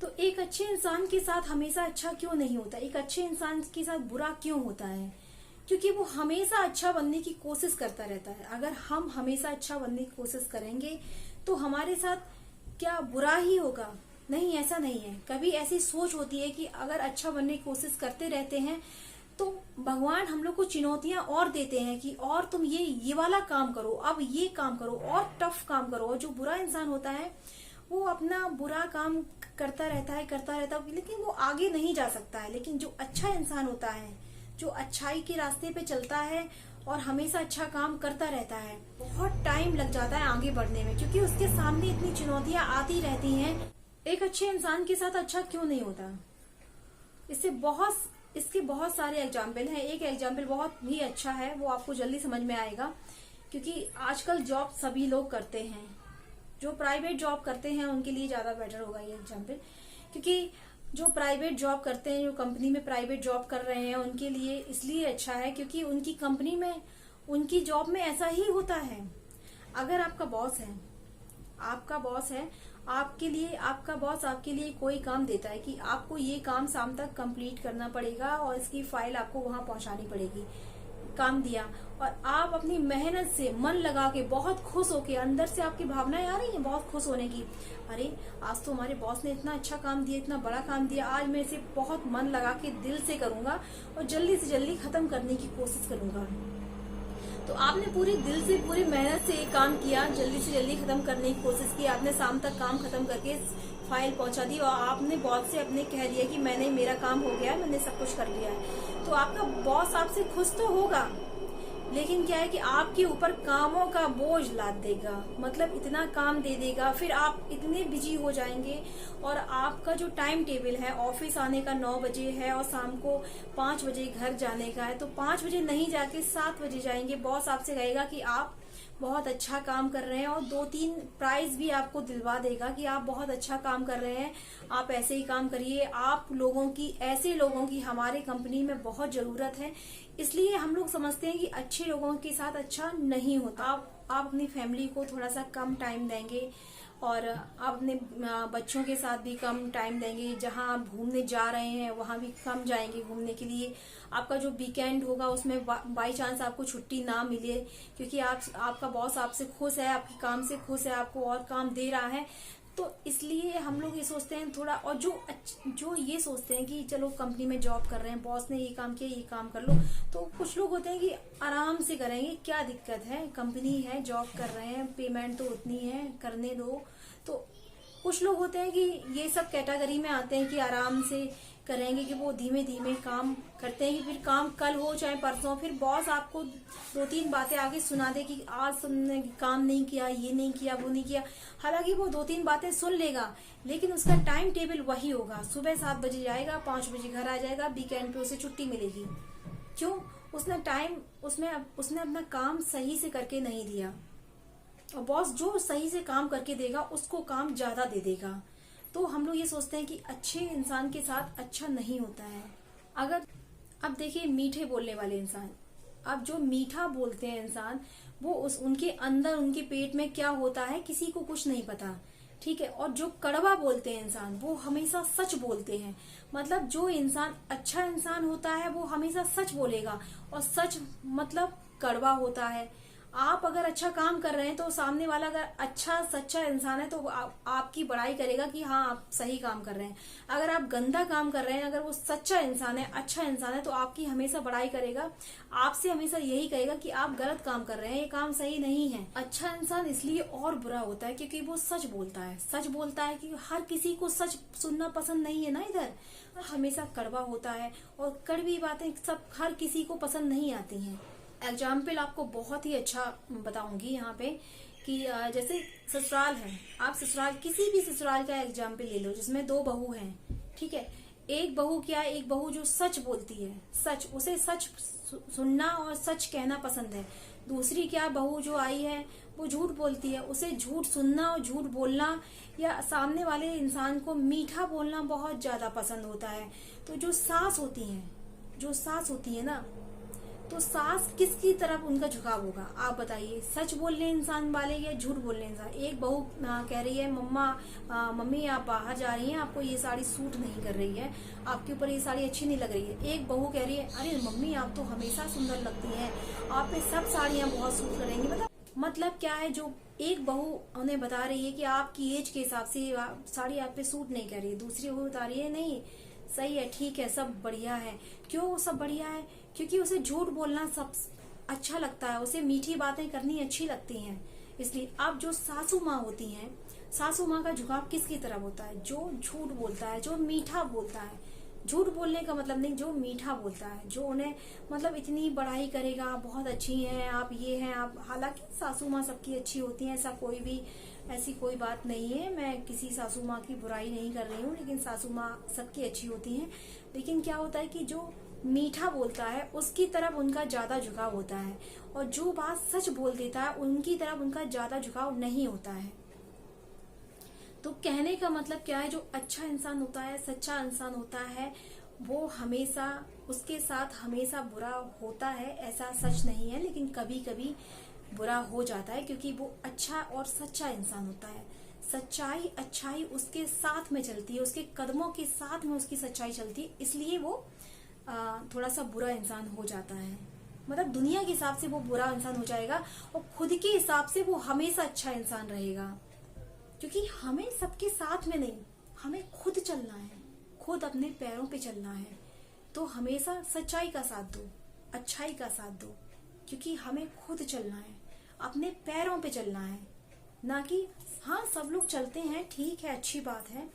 तो एक अच्छे इंसान के साथ हमेशा अच्छा क्यों नहीं होता, एक अच्छे इंसान के साथ बुरा क्यों होता है? क्योंकि वो हमेशा अच्छा बनने की कोशिश करता रहता है। अगर हम हमेशा अच्छा बनने की कोशिश करेंगे तो हमारे साथ क्या बुरा ही होगा? नहीं, ऐसा नहीं है। कभी ऐसी सोच होती है कि अगर अच्छा बनने की कोशिश करते रहते हैं तो भगवान हम लोग को चुनौतियां और देते हैं कि और तुम ये वाला काम करो, अब ये काम करो और टफ काम करो। और जो बुरा इंसान होता है वो अपना बुरा काम करता रहता है, लेकिन वो आगे नहीं जा सकता है। लेकिन जो अच्छा इंसान होता है, जो अच्छाई के रास्ते पे चलता है और हमेशा अच्छा काम करता रहता है, बहुत टाइम लग जाता है आगे बढ़ने में, क्योंकि उसके सामने इतनी चुनौतियां आती रहती हैं। एक अच्छे इंसान के साथ अच्छा क्यों नहीं होता? इसके बहुत सारे एग्जाम्पल हैं। एक एग्जाम्पल बहुत ही अच्छा है, वो आपको जल्दी समझ में आएगा। क्योंकि आजकल जॉब सभी लोग करते हैं, जो प्राइवेट जॉब करते हैं उनके लिए ज्यादा बेटर होगा ये एग्जाम्पल। क्योंकि जो प्राइवेट जॉब करते हैं, जो कंपनी में प्राइवेट जॉब कर रहे हैं, उनके लिए इसलिए अच्छा है क्योंकि उनकी कंपनी में, उनकी जॉब में ऐसा ही होता है। अगर आपका बॉस है, आपका बॉस आपके लिए कोई काम देता है कि आपको ये काम शाम तक कंप्लीट करना पड़ेगा और इसकी फाइल आपको वहां पहुंचानी पड़ेगी। काम दिया और आप अपनी मेहनत से मन लगा के बहुत खुश होके, अंदर से आपकी भावनाएं आ रही हैं बहुत खुश होने की, अरे आज तो हमारे बॉस ने इतना अच्छा काम दिया, इतना बड़ा काम दिया, आज मैं इसे बहुत मन लगा के दिल से करूंगा और जल्दी से जल्दी खत्म करने की कोशिश करूंगा। तो आपने पूरे दिल से, पूरी मेहनत से एक काम किया, जल्दी से जल्दी खत्म करने की कोशिश की, आपने शाम तक काम खत्म करके फाइल पहुंचा दी और आपने बॉस से अपने कह दिया कि मैंने, मेरा काम हो गया, मैंने सब कुछ कर लिया है। तो आपका बॉस आपसे खुश तो होगा, लेकिन क्या है कि आपके ऊपर कामों का बोझ लाद देगा, मतलब इतना काम दे देगा, फिर आप इतने बिजी हो जाएंगे और आपका जो टाइम टेबल है, ऑफिस आने का 9 बजे है और शाम को 5 बजे घर जाने का है, तो 5 बजे नहीं जाके 7 बजे जाएंगे। बॉस आपसे कहेगा कि आप बहुत अच्छा काम कर रहे हैं और 2-3 प्राइज भी आपको दिलवा देगा कि आप बहुत अच्छा काम कर रहे हैं, आप ऐसे ही काम करिए। आप लोगों की, ऐसे लोगों की हमारे कंपनी में बहुत जरूरत है। इसलिए हम लोग समझते हैं कि अच्छे लोगों के साथ अच्छा नहीं होता। आप अपनी फैमिली को थोड़ा सा कम टाइम देंगे और आप अपने बच्चों के साथ भी कम टाइम देंगे। जहां आप घूमने जा रहे हैं वहां भी कम जाएंगे घूमने के लिए। आपका जो वीकेंड होगा उसमें बाई चांस आपको छुट्टी ना मिले क्योंकि आपका बॉस आपसे खुश है, आपके काम से खुश है, आपको और काम दे रहा है, तो इसलिए हम लोग ये सोचते हैं थोड़ा। और जो ये सोचते हैं कि चलो कंपनी में जॉब कर रहे हैं, बॉस ने ये काम किया, ये काम कर लो, तो कुछ लोग होते हैं कि आराम से करेंगे, क्या दिक्कत है, कंपनी है, जॉब कर रहे हैं, पेमेंट तो उतनी है, करने दो। तो कुछ लोग होते हैं कि ये सब कैटेगरी में आते हैं कि आराम से करेंगे, कि वो धीमे धीमे काम करते हैं कि फिर काम कल हो चाहे परसों, फिर बॉस आपको 2-3 बातें आगे सुना दे कि आज तुमने काम नहीं किया, ये नहीं किया, वो नहीं किया। हालांकि वो 2-3 बातें सुन लेगा, लेकिन उसका टाइम टेबल वही होगा, सुबह 7 बजे जाएगा, 5 बजे घर आ जाएगा, वीकेंड पे उसे छुट्टी मिलेगी। क्यों? उसने अपना काम सही से करके नहीं दिया। और बॉस जो सही से काम करके देगा उसको काम ज्यादा दे देगा। तो हम लोग ये सोचते हैं कि अच्छे इंसान के साथ अच्छा नहीं होता है। अगर अब देखिए, मीठे बोलने वाले इंसान, अब जो मीठा बोलते हैं इंसान, वो उनके अंदर, उनके पेट में क्या होता है किसी को कुछ नहीं पता, ठीक है। और जो कड़वा बोलते हैं इंसान, वो हमेशा सच बोलते हैं। मतलब जो इंसान अच्छा इंसान होता है वो हमेशा सच बोलेगा, और सच मतलब कड़वा होता है। आप अगर अच्छा काम कर रहे हैं तो सामने वाला अगर अच्छा सच्चा इंसान है तो आपकी बड़ाई करेगा कि हाँ आप सही काम कर रहे हैं। अगर आप गंदा काम कर रहे हैं, अगर वो सच्चा इंसान है, अच्छा इंसान है, तो आपकी हमेशा बड़ाई करेगा, आपसे हमेशा यही कहेगा कि आप गलत काम कर रहे हैं, ये काम सही नहीं है। अच्छा इंसान इसलिए और बुरा होता है क्योंकि वो सच बोलता है। सच बोलता है कि हर किसी को सच सुनना पसंद नहीं है ना, इधर हमेशा कड़वा होता है और कड़वी बातें सब हर किसी को पसंद नहीं आती हैं। एग्जाम्पल आपको बहुत ही अच्छा बताऊंगी यहाँ पे कि जैसे ससुराल है, आप ससुराल, किसी भी ससुराल का एग्जाम्पल ले लो जिसमें 2 बहू हैं, ठीक है। एक बहू क्या है, एक बहू जो सच बोलती है, सच, उसे सच सुनना और सच कहना पसंद है। दूसरी क्या, बहू जो आई है वो झूठ बोलती है, उसे झूठ सुनना और झूठ बोलना या सामने वाले इंसान को मीठा बोलना बहुत ज्यादा पसंद होता है। तो जो सास होती है ना, तो सास किसकी तरफ उनका झुकाव होगा, आप बताइए। सच बोलने इंसान वाले या झूठ बोलने इंसान। एक बहू कह रही है मम्मी आप बाहर जा रही हैं, आपको ये साड़ी सूट नहीं कर रही है, आपके ऊपर ये साड़ी अच्छी नहीं लग रही है। एक बहू कह रही है अरे मम्मी आप तो हमेशा सुंदर लगती हैं, आप पे सब साड़ियां बहुत सूट करेंगी। मतलब क्या है, जो एक बहू उन्हें बता रही है कि आपकी एज के हिसाब से साड़ी आप पे सूट नहीं कर रही है, दूसरी बहू बता रही है नहीं सही है, ठीक है, सब बढ़िया है। क्यों सब बढ़िया है? क्योंकि उसे झूठ बोलना सब अच्छा लगता है, उसे मीठी बातें करनी अच्छी लगती हैं। इसलिए अब जो सासू माँ होती हैं, सासू माँ का झुकाव किसकी तरफ होता है? जो झूठ बोलता है, जो मीठा बोलता है। झूठ बोलने का मतलब नहीं, जो मीठा बोलता है, जो उन्हें मतलब इतनी बड़ाई करेगा, बहुत अच्छी हैं आप, ये हैं आप। हालांकि सासू माँ सबकी अच्छी होती है, ऐसी कोई बात नहीं है, मैं किसी सासू माँ की बुराई नहीं कर रही हूँ, लेकिन सासू माँ सबकी अच्छी होती हैं। लेकिन क्या होता है कि जो मीठा बोलता है उसकी तरफ उनका ज्यादा झुकाव होता है, और जो बात सच बोल देता है उनकी तरफ उनका ज्यादा झुकाव नहीं होता है। तो कहने का मतलब क्या है, जो अच्छा इंसान होता है, सच्चा इंसान होता है, वो हमेशा उसके साथ हमेशा बुरा होता है ऐसा सच नहीं है, लेकिन कभी कभी बुरा हो जाता है, क्योंकि वो अच्छा और सच्चा इंसान होता है। सच्चाई अच्छाई उसके साथ में चलती है, उसके कदमों के साथ में उसकी सच्चाई चलती है, इसलिए वो थोड़ा सा बुरा इंसान हो जाता है। मतलब दुनिया के हिसाब से वो बुरा इंसान हो जाएगा, और खुद के हिसाब से वो हमेशा अच्छा इंसान रहेगा। क्योंकि हमें सबके साथ में नहीं, हमें खुद चलना है, खुद अपने पैरों पे चलना है। तो हमेशा सच्चाई का साथ दो, अच्छाई का साथ दो, क्योंकि हमें खुद चलना है, अपने पैरों पे चलना है। ना कि हाँ सब लोग चलते हैं, ठीक है, अच्छी बात है,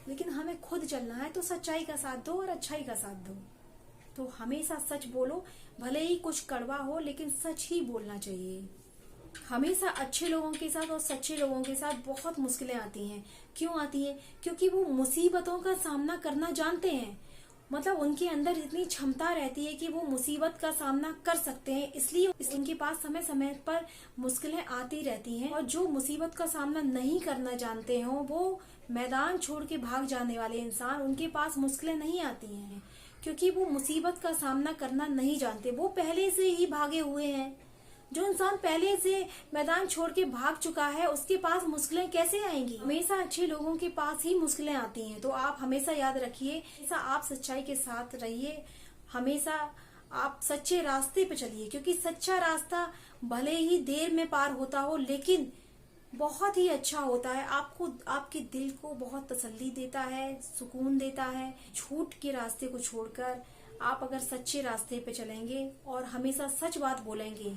लेकिन हमें खुद चलना है। तो सच्चाई का साथ दो और अच्छाई का साथ दो। तो हमेशा सच बोलो, भले ही कुछ कड़वा हो, लेकिन सच ही बोलना चाहिए। हमेशा अच्छे लोगों के साथ और सच्चे लोगों के साथ बहुत मुश्किलें आती हैं। क्यों आती हैं? क्योंकि वो मुसीबतों का सामना करना जानते हैं। मतलब उनके अंदर इतनी क्षमता रहती है कि वो मुसीबत का सामना कर सकते हैं, इसलिए उनके पास समय समय पर मुश्किलें आती रहती हैं। और जो मुसीबत का सामना नहीं करना जानते हो, वो मैदान छोड़ के भाग जाने वाले इंसान, उनके पास मुश्किलें नहीं आती हैं, क्योंकि वो मुसीबत का सामना करना नहीं जानते, वो पहले से ही भागे हुए हैं। जो इंसान पहले से मैदान छोड़ के भाग चुका है, उसके पास मुश्किलें कैसे आएंगी? हमेशा अच्छे लोगों के पास ही मुश्किलें आती हैं। तो आप हमेशा याद रखिए, हमेशा आप सच्चाई के साथ रहिए, हमेशा आप सच्चे रास्ते पे चलिए, क्योंकि सच्चा रास्ता भले ही देर में पार होता हो, लेकिन बहुत ही अच्छा होता है। आपको, आपके दिल को बहुत तसल्ली देता है, सुकून देता है। झूठ के रास्ते को छोड़कर आप अगर सच्चे रास्ते पे चलेंगे और हमेशा सच बात बोलेंगे,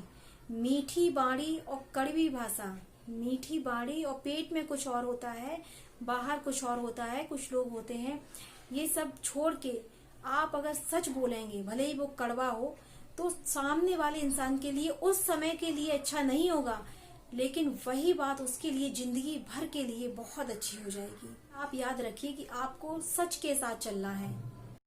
मीठी बाणी और कड़वी भाषा, मीठी बाणी और पेट में कुछ और होता है, बाहर कुछ और होता है, कुछ लोग होते हैं, ये सब छोड़ के आप अगर सच बोलेंगे, भले ही वो कड़वा हो, तो सामने वाले इंसान के लिए उस समय के लिए अच्छा नहीं होगा, लेकिन वही बात उसके लिए जिंदगी भर के लिए बहुत अच्छी हो जाएगी। आप याद रखिए कि आपको सच के साथ चलना है।